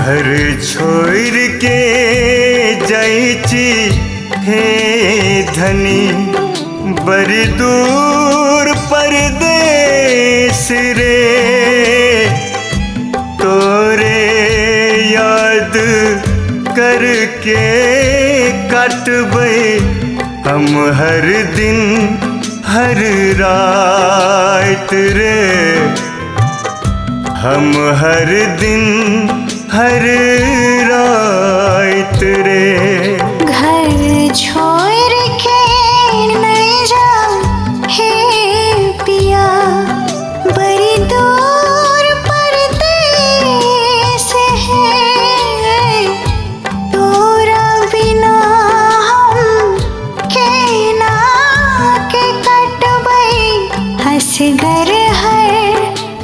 घर छोड़ के जाइची हे धनी बड़ी दूर परदेस रे। तोरे याद करके काटबै हम हर दिन हर रात रे। हम हर दिन हर रात रे। घर छोड़ के नहीं जा हे पिया बड़ी दूर परदेस है। तोरा बिना हम केना के कटबै हंसगर हर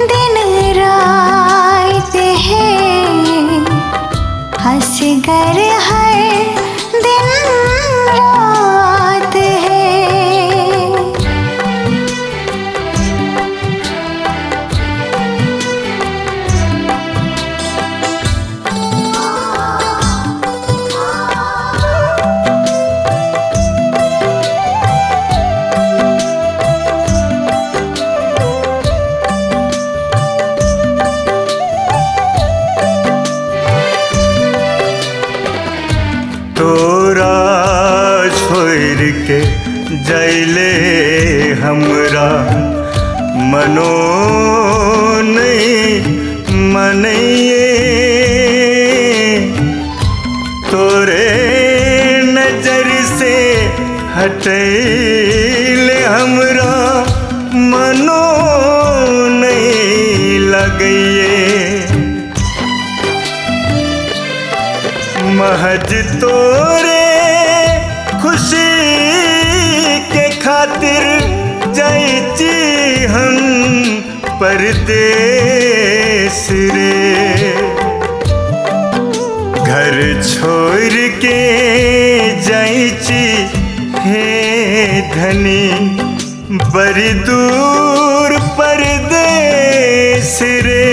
दिन रात है। हंसगर हर दिन रात है। तोरा छोड़ के जैले हमरा मनो नहीं मनइए। तोरे नजर से हटैले हमरा मनो नहीं लगइए। महज तोरे खुशी के खातिर जाइची हम परदेस रे। घर छोड़ के जाइची हे धनी बड़ी दूर परदेस रे।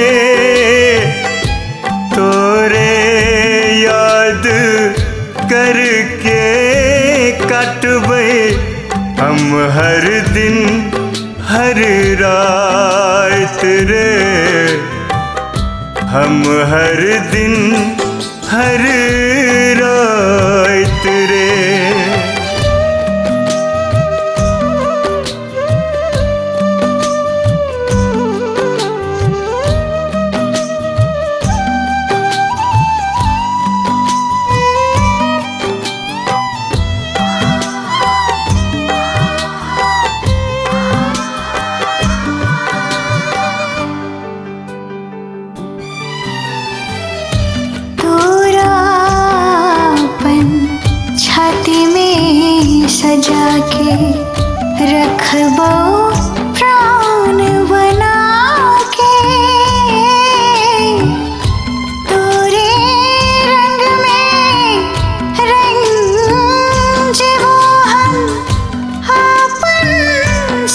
तोरे याद करके काटबै हम हर दिन हर रात रे। हम हर दिन हर रात रे। छाती में सजा के रखबो प्राण बना के। तोरे रंग में रंजबो हम अपन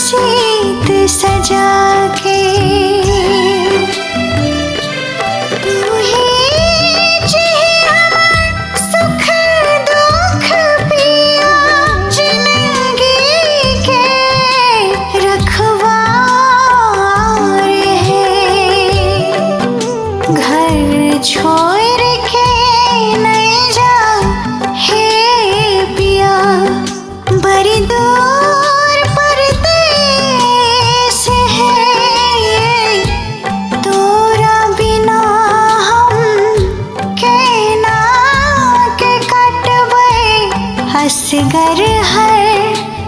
सीत सजा के। छोड़ के नहीं जा हे पिया बड़ी दूर परदेस है। तोरा बिना हम केना के कटबै हंसगर हर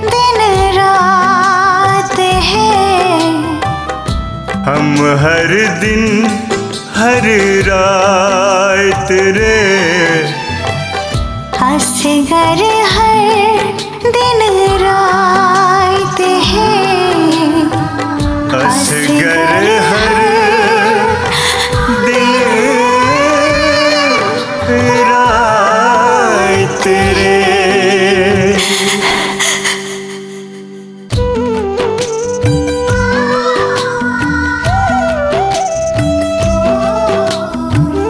दिन रात है। हम हर दिन हर रात रे। हंसगर हर दिन रात है। हंसगर